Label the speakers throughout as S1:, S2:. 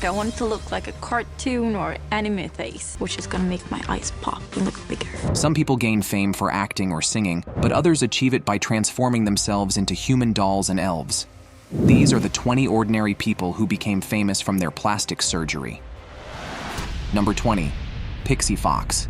S1: I want it to look like a cartoon or anime face, which is gonna make my eyes pop and look bigger.
S2: Some people gain fame for acting or singing, but others achieve it by transforming themselves into human dolls and elves. These are the 20 ordinary people who became famous from their plastic surgery. Number 20, Pixie Fox.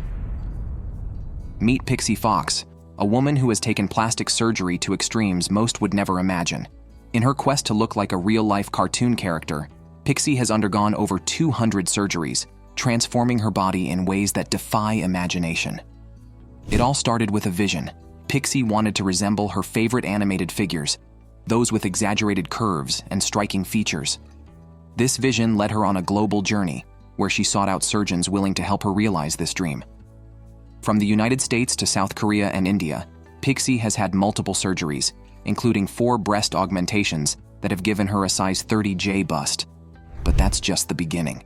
S2: Meet Pixie Fox, a woman who has taken plastic surgery to extremes most would never imagine. In her quest to look like a real-life cartoon character, Pixie has undergone over 200 surgeries, transforming her body in ways that defy imagination. It all started with a vision. Pixie wanted to resemble her favorite animated figures, those with exaggerated curves and striking features. This vision led her on a global journey, where she sought out surgeons willing to help her realize this dream. From the United States to South Korea and India, Pixie has had multiple surgeries, including 4 breast augmentations that have given her a size 30J bust. But that's just the beginning.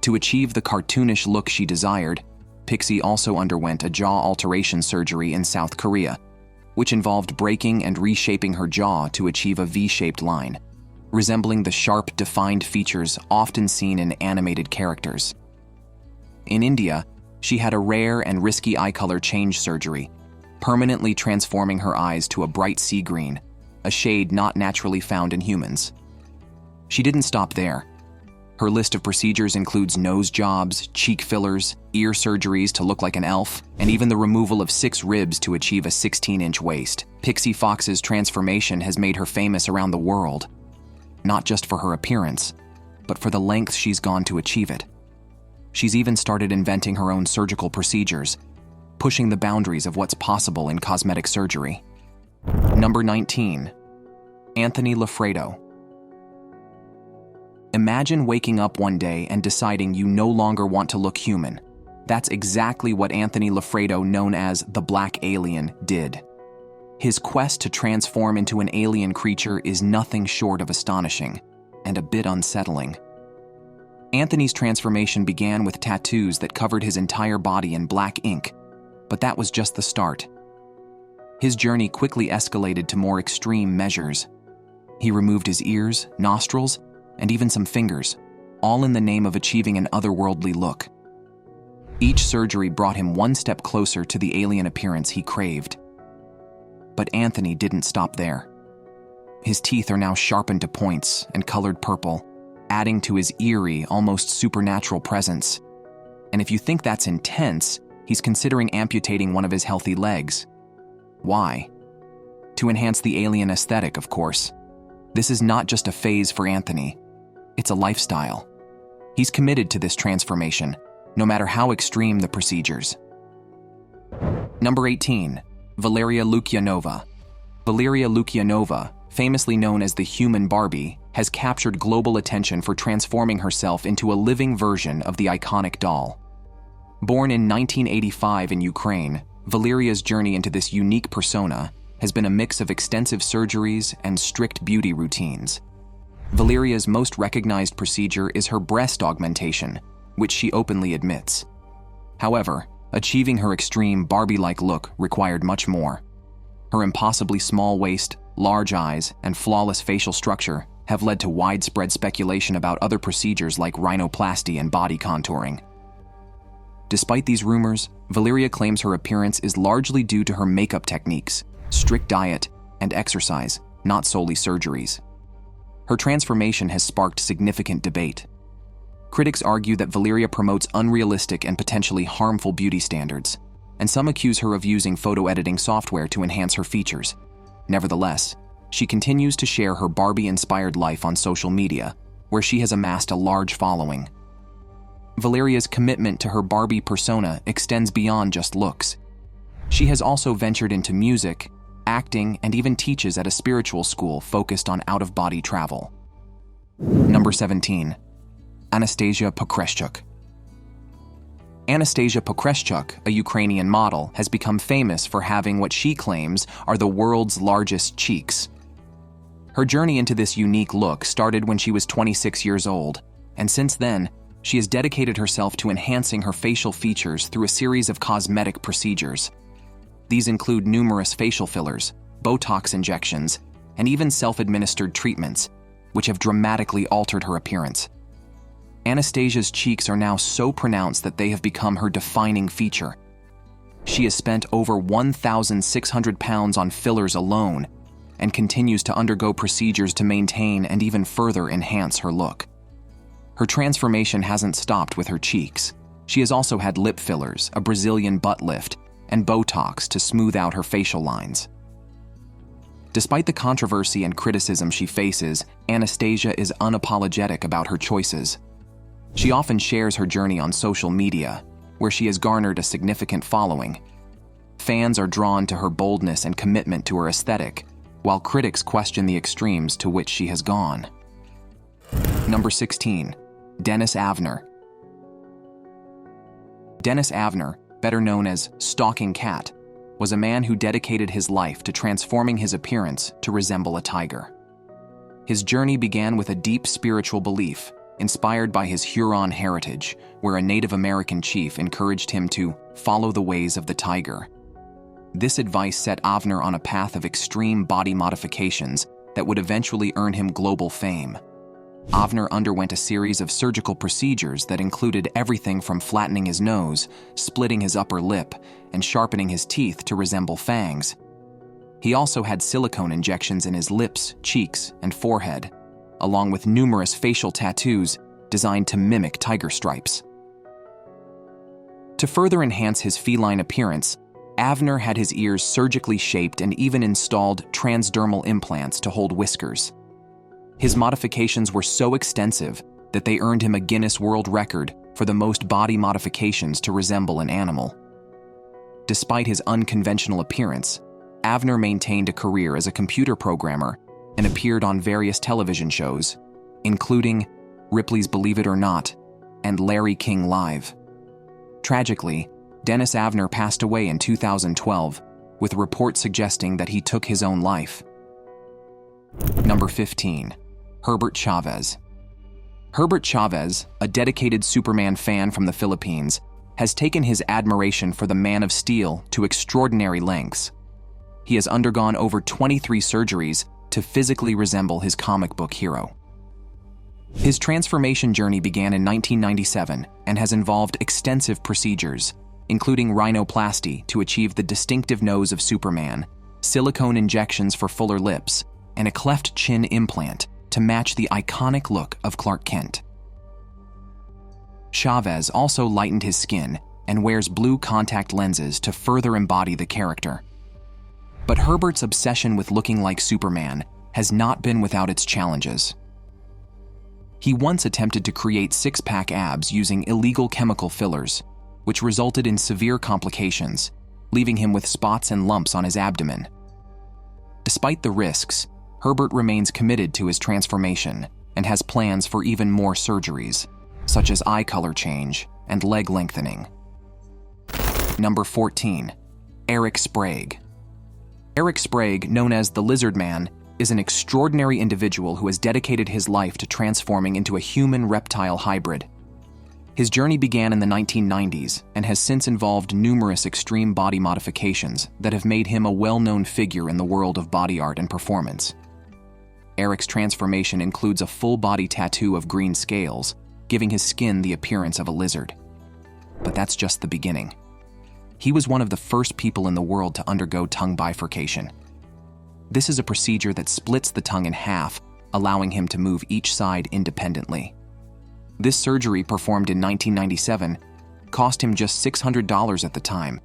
S2: To achieve the cartoonish look she desired, Pixie also underwent a jaw alteration surgery in South Korea, which involved breaking and reshaping her jaw to achieve a V-shaped line, resembling the sharp, defined features often seen in animated characters. In India, she had a rare and risky eye color change surgery, permanently transforming her eyes to a bright sea green, a shade not naturally found in humans. She didn't stop there. Her list of procedures includes nose jobs, cheek fillers, ear surgeries to look like an elf, and even the removal of 6 ribs to achieve a 16-inch waist. Pixie Fox's transformation has made her famous around the world, not just for her appearance, but for the lengths she's gone to achieve it. She's even started inventing her own surgical procedures, pushing the boundaries of what's possible in cosmetic surgery. Number 19, Anthony Lafredo. Imagine waking up one day and deciding you no longer want to look human. That's exactly what Anthony Lafredo, known as the Black Alien, did. His quest to transform into an alien creature is nothing short of astonishing and a bit unsettling. Anthony's transformation began with tattoos that covered his entire body in black ink, but that was just the start. His journey quickly escalated to more extreme measures. He removed his ears, nostrils, and even some fingers, all in the name of achieving an otherworldly look. Each surgery brought him one step closer to the alien appearance he craved. But Anthony didn't stop there. His teeth are now sharpened to points and colored purple, adding to his eerie, almost supernatural presence. And if you think that's intense, he's considering amputating one of his healthy legs. Why? To enhance the alien aesthetic, of course. This is not just a phase for Anthony. It's a lifestyle. He's committed to this transformation, no matter how extreme the procedures. Number 18, Valeria Lukyanova. Valeria Lukyanova, famously known as the human Barbie, has captured global attention for transforming herself into a living version of the iconic doll. Born in 1985 in Ukraine, Valeria's journey into this unique persona has been a mix of extensive surgeries and strict beauty routines. Valeria's most recognized procedure is her breast augmentation, which she openly admits. However, achieving her extreme Barbie-like look required much more. Her impossibly small waist, large eyes, and flawless facial structure have led to widespread speculation about other procedures like rhinoplasty and body contouring. Despite these rumors, Valeria claims her appearance is largely due to her makeup techniques, strict diet, and exercise, not solely surgeries. Her transformation has sparked significant debate. Critics argue that Valeria promotes unrealistic and potentially harmful beauty standards, and some accuse her of using photo editing software to enhance her features. Nevertheless, she continues to share her Barbie-inspired life on social media, where she has amassed a large following. Valeria's commitment to her Barbie persona extends beyond just looks. She has also ventured into music, acting, and even teaches at a spiritual school focused on out-of-body travel. Number 17, Anastasia Pokreshchuk. Anastasia Pokreshchuk, a Ukrainian model, has become famous for having what she claims are the world's largest cheeks. Her journey into this unique look started when she was 26 years old, and since then, she has dedicated herself to enhancing her facial features through a series of cosmetic procedures. These include numerous facial fillers, Botox injections, and even self-administered treatments, which have dramatically altered her appearance. Anastasia's cheeks are now so pronounced that they have become her defining feature. She has spent over 1,600 pounds on fillers alone and continues to undergo procedures to maintain and even further enhance her look. Her transformation hasn't stopped with her cheeks. She has also had lip fillers, a Brazilian butt lift, and Botox to smooth out her facial lines. Despite the controversy and criticism she faces, Anastasia is unapologetic about her choices. She often shares her journey on social media, where she has garnered a significant following. Fans are drawn to her boldness and commitment to her aesthetic, while critics question the extremes to which she has gone. Number 16. Dennis Avner. Dennis Avner, better known as Stalking Cat, was a man who dedicated his life to transforming his appearance to resemble a tiger. His journey began with a deep spiritual belief, inspired by his Huron heritage, where a Native American chief encouraged him to follow the ways of the tiger. This advice set Avner on a path of extreme body modifications that would eventually earn him global fame. Avner underwent a series of surgical procedures that included everything from flattening his nose, splitting his upper lip, and sharpening his teeth to resemble fangs. He also had silicone injections in his lips, cheeks, and forehead, along with numerous facial tattoos designed to mimic tiger stripes. To further enhance his feline appearance, Avner had his ears surgically shaped and even installed transdermal implants to hold whiskers. His modifications were so extensive that they earned him a Guinness World Record for the most body modifications to resemble an animal. Despite his unconventional appearance, Avner maintained a career as a computer programmer and appeared on various television shows, including Ripley's Believe It or Not and Larry King Live. Tragically, Dennis Avner passed away in 2012, with reports suggesting that he took his own life. Number 15. Herbert Chavez. Herbert Chavez, a dedicated Superman fan from the Philippines, has taken his admiration for the Man of Steel to extraordinary lengths. He has undergone over 23 surgeries to physically resemble his comic book hero. His transformation journey began in 1997 and has involved extensive procedures, including rhinoplasty to achieve the distinctive nose of Superman, silicone injections for fuller lips, and a cleft chin implant to match the iconic look of Clark Kent. Chavez also lightened his skin and wears blue contact lenses to further embody the character. But Herbert's obsession with looking like Superman has not been without its challenges. He once attempted to create six-pack abs using illegal chemical fillers, which resulted in severe complications, leaving him with spots and lumps on his abdomen. Despite the risks, Herbert remains committed to his transformation and has plans for even more surgeries, such as eye color change and leg lengthening. Number 14. Eric Sprague. Eric Sprague, known as the Lizard Man, is an extraordinary individual who has dedicated his life to transforming into a human-reptile hybrid. His journey began in the 1990s and has since involved numerous extreme body modifications that have made him a well-known figure in the world of body art and performance. Eric's transformation includes a full-body tattoo of green scales, giving his skin the appearance of a lizard. But that's just the beginning. He was one of the first people in the world to undergo tongue bifurcation. This is a procedure that splits the tongue in half, allowing him to move each side independently. This surgery, performed in 1997, cost him just $600 at the time.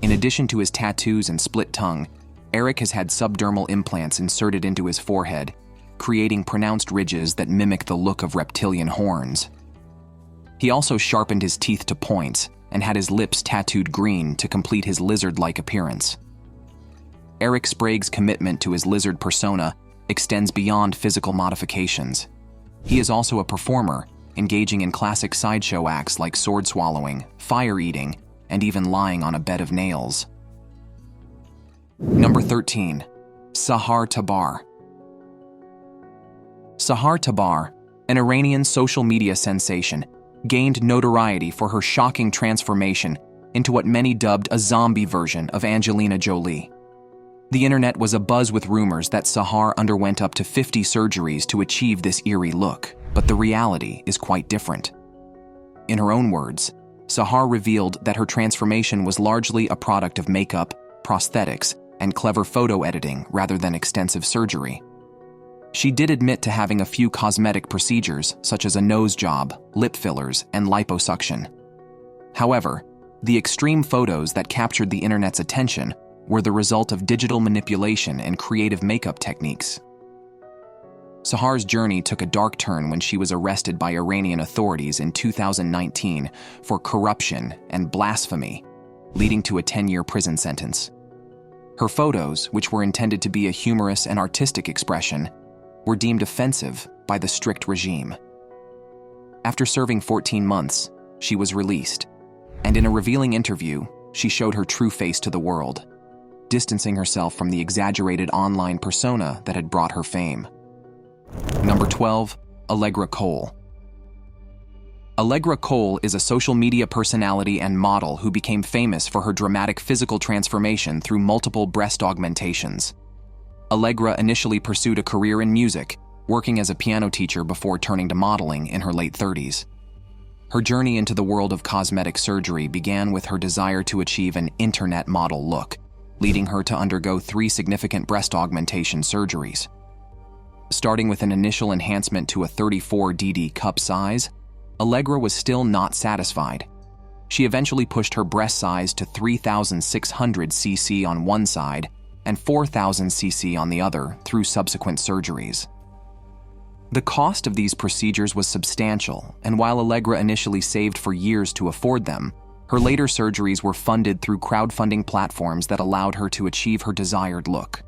S2: In addition to his tattoos and split tongue, Eric has had subdermal implants inserted into his forehead, creating pronounced ridges that mimic the look of reptilian horns. He also sharpened his teeth to points and had his lips tattooed green to complete his lizard-like appearance. Eric Sprague's commitment to his lizard persona extends beyond physical modifications. He is also a performer, engaging in classic sideshow acts like sword swallowing, fire eating, and even lying on a bed of nails. Number 13. Sahar Tabar. Sahar Tabar, an Iranian social media sensation, gained notoriety for her shocking transformation into what many dubbed a zombie version of Angelina Jolie. The internet was abuzz with rumors that Sahar underwent up to 50 surgeries to achieve this eerie look. But the reality is quite different. In her own words, Sahar revealed that her transformation was largely a product of makeup, prosthetics, and clever photo editing rather than extensive surgery. She did admit to having a few cosmetic procedures, such as a nose job, lip fillers, and liposuction. However, the extreme photos that captured the internet's attention were the result of digital manipulation and creative makeup techniques. Sahar's journey took a dark turn when she was arrested by Iranian authorities in 2019 for corruption and blasphemy, leading to a 10-year prison sentence. Her photos, which were intended to be a humorous and artistic expression, were deemed offensive by the strict regime. After serving 14 months, she was released, and in a revealing interview, she showed her true face to the world, distancing herself from the exaggerated online persona that had brought her fame. Number 12, Allegra Cole. Allegra Cole is a social media personality and model who became famous for her dramatic physical transformation through multiple breast augmentations. Allegra initially pursued a career in music, working as a piano teacher before turning to modeling in her late 30s. Her journey into the world of cosmetic surgery began with her desire to achieve an internet model look, leading her to undergo 3 significant breast augmentation surgeries. Starting with an initial enhancement to a 34DD cup size, Allegra was still not satisfied. She eventually pushed her breast size to 3,600 cc on one side and 4,000 cc on the other through subsequent surgeries. The cost of these procedures was substantial, and while Allegra initially saved for years to afford them, her later surgeries were funded through crowdfunding platforms that allowed her to achieve her desired look.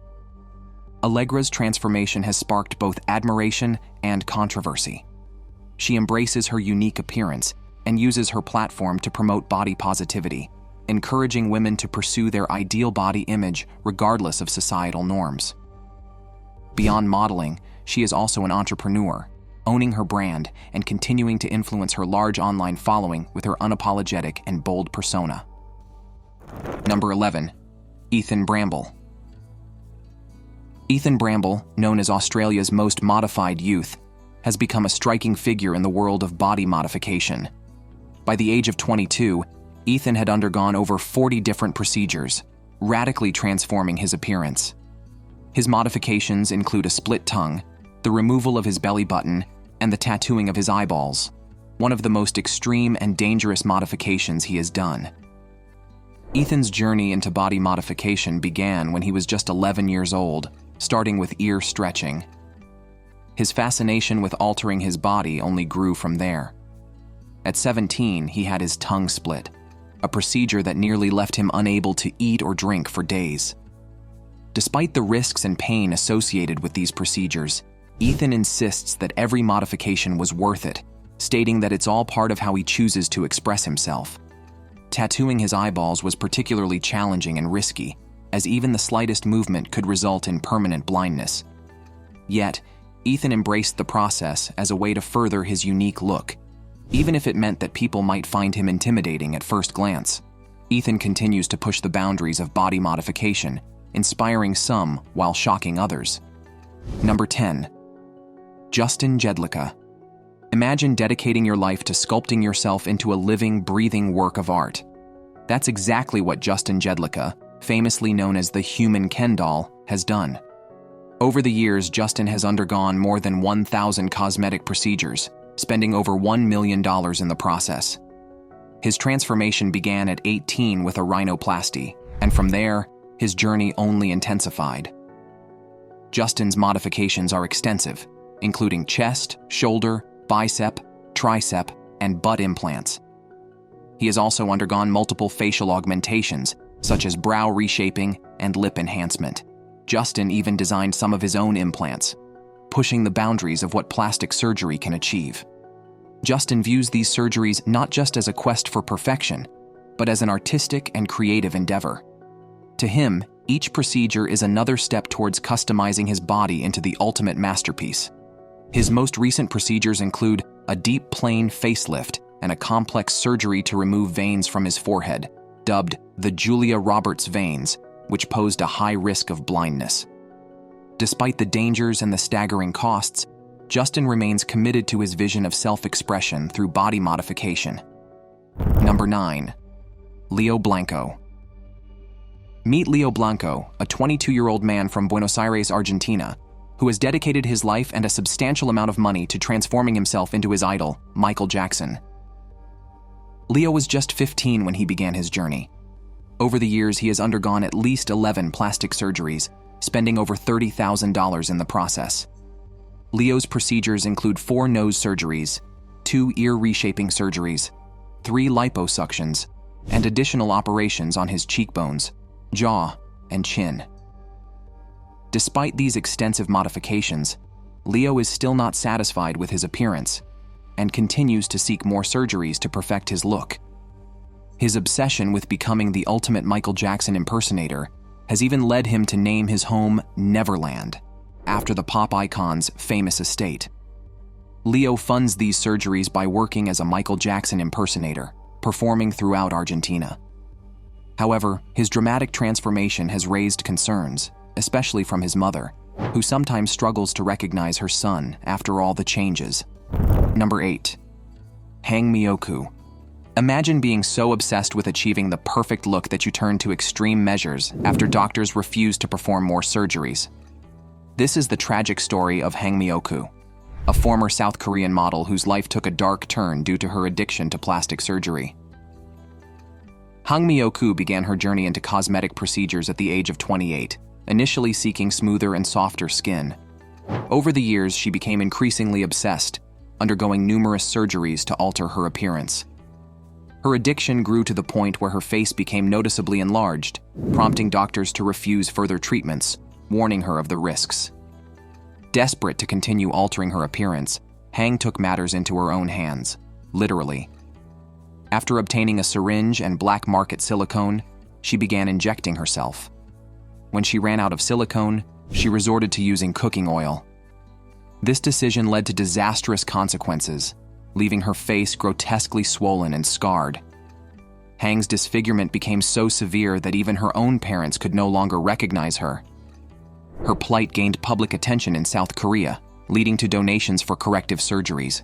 S2: Allegra's transformation has sparked both admiration and controversy. She embraces her unique appearance and uses her platform to promote body positivity, encouraging women to pursue their ideal body image regardless of societal norms. Beyond modeling, she is also an entrepreneur, owning her brand and continuing to influence her large online following with her unapologetic and bold persona. Number 11, Ethan Bramble. Ethan Bramble, known as Australia's most modified youth, has become a striking figure in the world of body modification. By the age of 22, Ethan had undergone over 40 different procedures, radically transforming his appearance. His modifications include a split tongue, the removal of his belly button, and the tattooing of his eyeballs, one of the most extreme and dangerous modifications he has done. Ethan's journey into body modification began when he was just 11 years old, starting with ear stretching. His fascination with altering his body only grew from there. At 17, he had his tongue split, a procedure that nearly left him unable to eat or drink for days. Despite the risks and pain associated with these procedures, Ethan insists that every modification was worth it, stating that it's all part of how he chooses to express himself. Tattooing his eyeballs was particularly challenging and risky, as even the slightest movement could result in permanent blindness. Yet, Ethan embraced the process as a way to further his unique look, even if it meant that people might find him intimidating at first glance. Ethan continues to push the boundaries of body modification, inspiring some while shocking others. Number 10. Justin Jedlicka. Imagine dedicating your life to sculpting yourself into a living, breathing work of art. That's exactly what Justin Jedlicka, famously known as the Human Ken doll, has done. Over the years, Justin has undergone more than 1,000 cosmetic procedures, spending over $1 million in the process. His transformation began at 18 with a rhinoplasty, and from there, his journey only intensified. Justin's modifications are extensive, including chest, shoulder, bicep, tricep, and butt implants. He has also undergone multiple facial augmentations, such as brow reshaping and lip enhancement. Justin even designed some of his own implants, pushing the boundaries of what plastic surgery can achieve. Justin views these surgeries not just as a quest for perfection, but as an artistic and creative endeavor. To him, each procedure is another step towards customizing his body into the ultimate masterpiece. His most recent procedures include a deep plane facelift and a complex surgery to remove veins from his forehead, dubbed the Julia Roberts veins, which posed a high risk of blindness. Despite the dangers and the staggering costs, Justin remains committed to his vision of self-expression through body modification. Number 9. Leo Blanco. Meet Leo Blanco, a 22-year-old man from Buenos Aires, Argentina, who has dedicated his life and a substantial amount of money to transforming himself into his idol, Michael Jackson. Leo was just 15 when he began his journey. Over the years, he has undergone at least 11 plastic surgeries, spending over $30,000 in the process. Leo's procedures include 4 nose surgeries, 2 ear reshaping surgeries, 3 liposuctions, and additional operations on his cheekbones, jaw, and chin. Despite these extensive modifications, Leo is still not satisfied with his appearance and continues to seek more surgeries to perfect his look. His obsession with becoming the ultimate Michael Jackson impersonator has even led him to name his home Neverland, after the pop icon's famous estate. Leo funds these surgeries by working as a Michael Jackson impersonator, performing throughout Argentina. However, his dramatic transformation has raised concerns, especially from his mother, who sometimes struggles to recognize her son after all the changes. Number 8. Hang Myoku. Imagine being so obsessed with achieving the perfect look that you turn to extreme measures after doctors refuse to perform more surgeries. This is the tragic story of Hang Myoku, a former South Korean model whose life took a dark turn due to her addiction to plastic surgery. Hang Myoku began her journey into cosmetic procedures at the age of 28, initially seeking smoother and softer skin. Over the years, she became increasingly obsessed, undergoing numerous surgeries to alter her appearance. Her addiction grew to the point where her face became noticeably enlarged, prompting doctors to refuse further treatments, warning her of the risks. Desperate to continue altering her appearance, Hang took matters into her own hands, literally. After obtaining a syringe and black market silicone, she began injecting herself. When she ran out of silicone, she resorted to using cooking oil. This decision led to disastrous consequences, leaving her face grotesquely swollen and scarred. Hang's disfigurement became so severe that even her own parents could no longer recognize her. Her plight gained public attention in South Korea, leading to donations for corrective surgeries.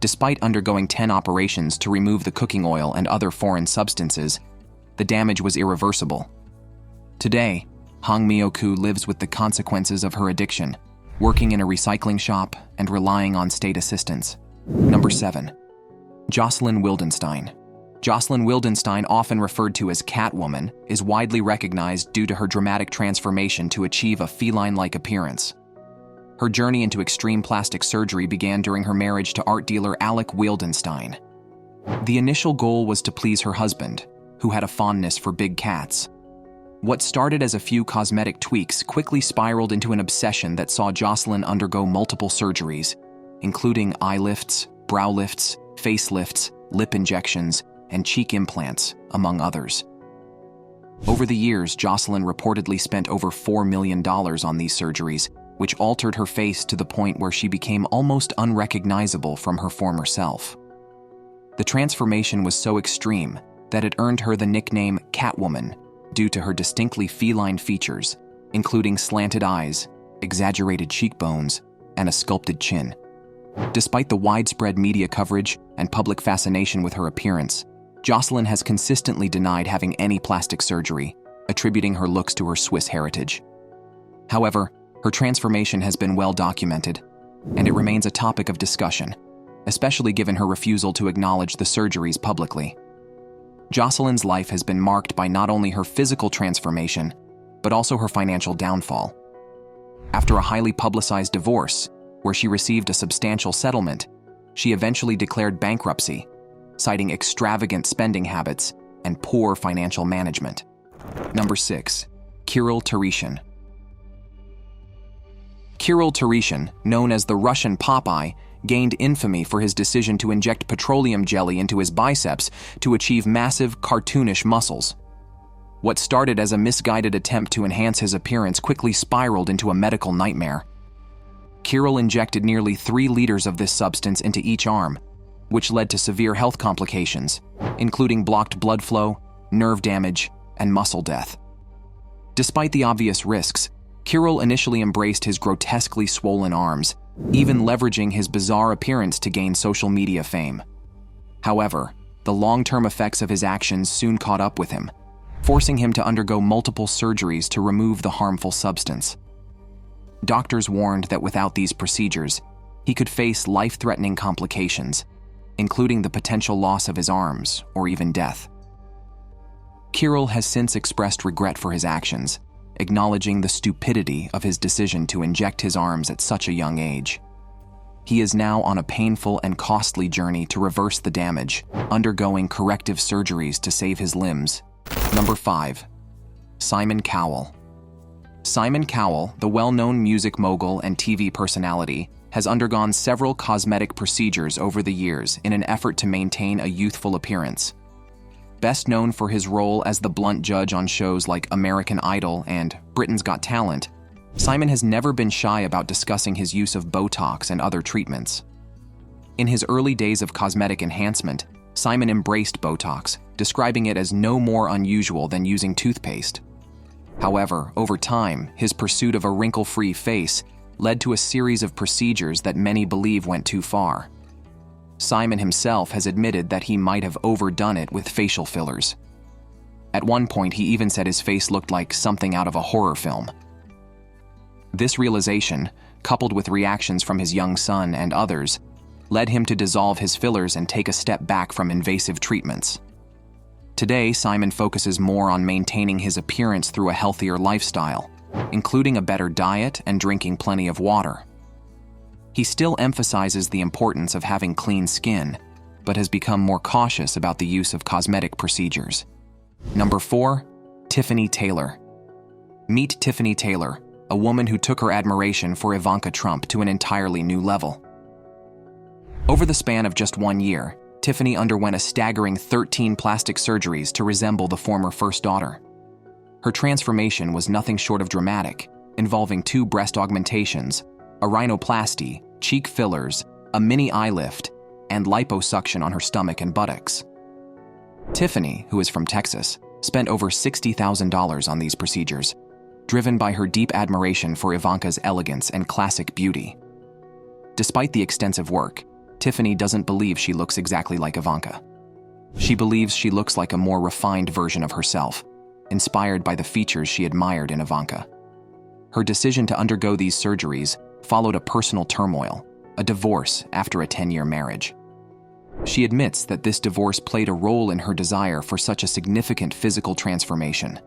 S2: Despite undergoing 10 operations to remove the cooking oil and other foreign substances, the damage was irreversible. Today, Hang Myoku lives with the consequences of her addiction, working in a recycling shop and relying on state assistance. Number 7. Jocelyn Wildenstein. Jocelyn Wildenstein, often referred to as Catwoman, is widely recognized due to her dramatic transformation to achieve a feline-like appearance. Her journey into extreme plastic surgery began during her marriage to art dealer Alec Wildenstein. The initial goal was to please her husband, who had a fondness for big cats. What started as a few cosmetic tweaks quickly spiraled into an obsession that saw Jocelyn undergo multiple surgeries, including eye lifts, brow lifts, face lifts, lip injections, and cheek implants, among others. Over the years, Jocelyn reportedly spent over $4 million on these surgeries, which altered her face to the point where she became almost unrecognizable from her former self. The transformation was so extreme that it earned her the nickname Catwoman due to her distinctly feline features, including slanted eyes, exaggerated cheekbones, and a sculpted chin. Despite the widespread media coverage and public fascination with her appearance, Jocelyn has consistently denied having any plastic surgery, attributing her looks to her Swiss heritage. However, her transformation has been well documented, and it remains a topic of discussion, especially given her refusal to acknowledge the surgeries publicly. Jocelyn's life has been marked by not only her physical transformation, but also her financial downfall. After a highly publicized divorce, where she received a substantial settlement, she eventually declared bankruptcy, citing extravagant spending habits and poor financial management. Number 6. Kirill Tarishin. Kirill Tarishin, known as the Russian Popeye, gained infamy for his decision to inject petroleum jelly into his biceps to achieve massive, cartoonish muscles. What started as a misguided attempt to enhance his appearance quickly spiraled into a medical nightmare. Kirill injected nearly 3 liters of this substance into each arm, which led to severe health complications, including blocked blood flow, nerve damage, and muscle death. Despite the obvious risks, Kirill initially embraced his grotesquely swollen arms even leveraging his bizarre appearance to gain social media fame. However, the long-term effects of his actions soon caught up with him, forcing him to undergo multiple surgeries to remove the harmful substance. Doctors warned that without these procedures, he could face life-threatening complications, including the potential loss of his arms or even death. Kirill has since expressed regret for his actions, acknowledging the stupidity of his decision to inject his arms at such a young age. He is now on a painful and costly journey to reverse the damage, undergoing corrective surgeries to save his limbs. Number 5. Simon Cowell. Simon Cowell, the well-known music mogul and TV personality, has undergone several cosmetic procedures over the years in an effort to maintain a youthful appearance. Best known for his role as the blunt judge on shows like American Idol and Britain's Got Talent, Simon has never been shy about discussing his use of Botox and other treatments. In his early days of cosmetic enhancement, Simon embraced Botox, describing it as no more unusual than using toothpaste. However, over time, his pursuit of a wrinkle-free face led to a series of procedures that many believe went too far. Simon himself has admitted that he might have overdone it with facial fillers. At one point, he even said his face looked like something out of a horror film. This realization, coupled with reactions from his young son and others, led him to dissolve his fillers and take a step back from invasive treatments. Today, Simon focuses more on maintaining his appearance through a healthier lifestyle, including a better diet and drinking plenty of water. He still emphasizes the importance of having clean skin, but has become more cautious about the use of cosmetic procedures. Number 4. Tiffany Taylor. Meet Tiffany Taylor, a woman who took her admiration for Ivanka Trump to an entirely new level. Over the span of just 1 year, Tiffany underwent a staggering 13 plastic surgeries to resemble the former first daughter. Her transformation was nothing short of dramatic, involving 2 breast augmentations, a rhinoplasty, cheek fillers, a mini eye lift, and liposuction on her stomach and buttocks. Tiffany, who is from Texas, spent over $60,000 on these procedures, driven by her deep admiration for Ivanka's elegance and classic beauty. Despite the extensive work, Tiffany doesn't believe she looks exactly like Ivanka. She believes she looks like a more refined version of herself, inspired by the features she admired in Ivanka. Her decision to undergo these surgeries followed a personal turmoil, a divorce after a 10-year marriage. She admits that this divorce played a role in her desire for such a significant physical transformation.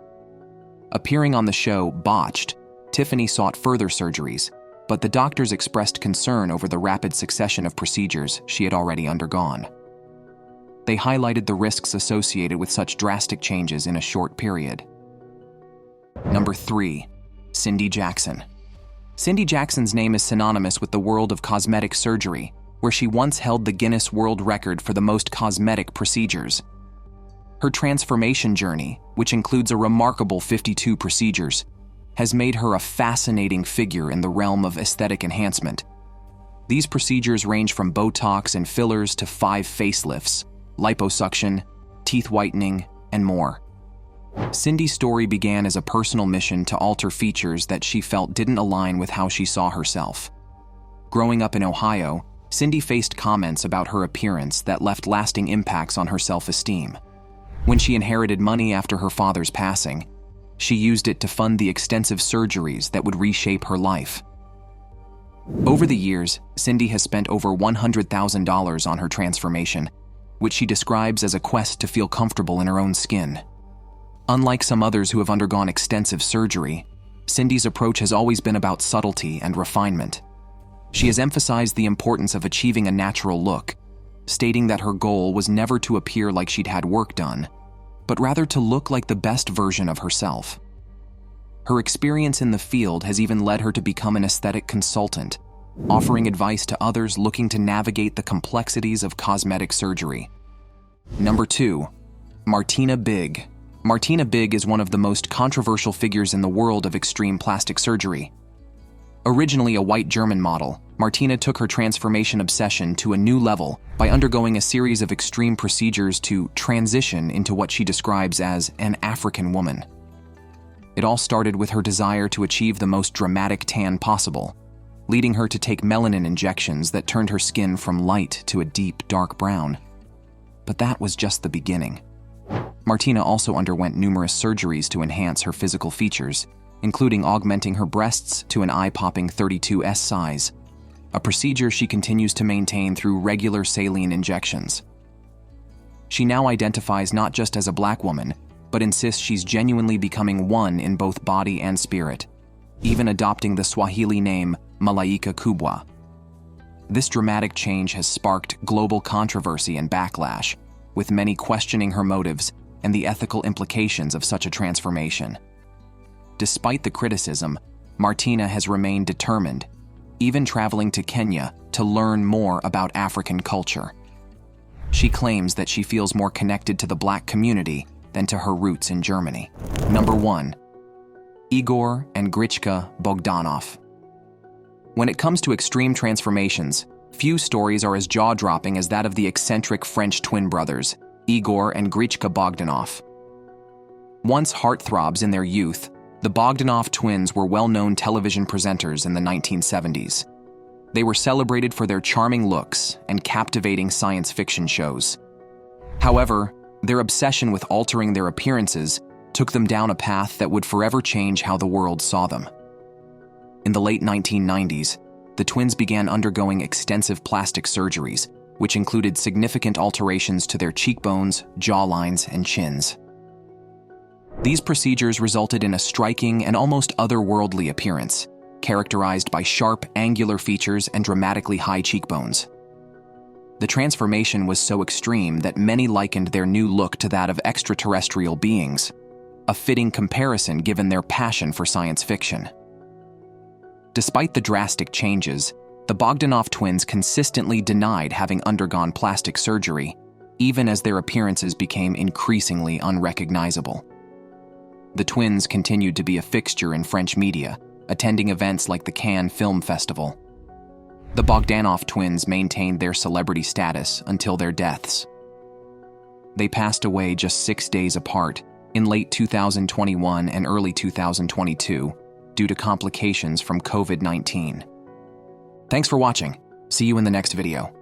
S2: Appearing on the show Botched, Tiffany sought further surgeries, but the doctors expressed concern over the rapid succession of procedures she had already undergone. They highlighted the risks associated with such drastic changes in a short period. Number 3. Cindy Jackson. Cindy Jackson's name is synonymous with the world of cosmetic surgery, where she once held the Guinness World Record for the most cosmetic procedures. Her transformation journey, which includes a remarkable 52 procedures, has made her a fascinating figure in the realm of aesthetic enhancement. These procedures range from Botox and fillers to 5 facelifts, liposuction, teeth whitening, and more. Cindy's story began as a personal mission to alter features that she felt didn't align with how she saw herself. Growing up in Ohio, Cindy faced comments about her appearance that left lasting impacts on her self-esteem. When she inherited money after her father's passing, she used it to fund the extensive surgeries that would reshape her life. Over the years, Cindy has spent over $100,000 on her transformation, which she describes as a quest to feel comfortable in her own skin. Unlike some others who have undergone extensive surgery, Cindy's approach has always been about subtlety and refinement. She has emphasized the importance of achieving a natural look, stating that her goal was never to appear like she'd had work done, but rather to look like the best version of herself. Her experience in the field has even led her to become an aesthetic consultant, offering advice to others looking to navigate the complexities of cosmetic surgery. Number 2. Martina Big. Martina Big is one of the most controversial figures in the world of extreme plastic surgery. Originally a white German model, Martina took her transformation obsession to a new level by undergoing a series of extreme procedures to transition into what she describes as an African woman. It all started with her desire to achieve the most dramatic tan possible. leading her to take melanin injections that turned her skin from light to a deep, dark brown. But that was just the beginning. Martina also underwent numerous surgeries to enhance her physical features, including augmenting her breasts to an eye-popping 32S size, a procedure she continues to maintain through regular saline injections. She now identifies not just as a black woman, but insists she's genuinely becoming one in both body and spirit, even adopting the Swahili name Malaika Kubwa. This dramatic change has sparked global controversy and backlash, with many questioning her motives and the ethical implications of such a transformation. Despite the criticism, Martina has remained determined, even traveling to Kenya to learn more about African culture. She claims that she feels more connected to the black community than to her roots in Germany. Number 1. Igor and Grichka Bogdanov. When it comes to extreme transformations, few stories are as jaw-dropping as that of the eccentric French twin brothers, Igor and Grichka Bogdanov. Once heartthrobs in their youth, the Bogdanov twins were well-known television presenters in the 1970s. They were celebrated for their charming looks and captivating science fiction shows. However, their obsession with altering their appearances took them down a path that would forever change how the world saw them. In the late 1990s, the twins began undergoing extensive plastic surgeries, which included significant alterations to their cheekbones, jawlines, and chins. These procedures resulted in a striking and almost otherworldly appearance, characterized by sharp, angular features and dramatically high cheekbones. The transformation was so extreme that many likened their new look to that of extraterrestrial beings, a fitting comparison given their passion for science fiction. Despite the drastic changes, the Bogdanov twins consistently denied having undergone plastic surgery, even as their appearances became increasingly unrecognizable. The twins continued to be a fixture in French media, attending events like the Cannes Film Festival. The Bogdanov twins maintained their celebrity status until their deaths. They passed away just 6 days apart, in late 2021 and early 2022, due to complications from COVID-19. Thanks for watching. See you in the next video.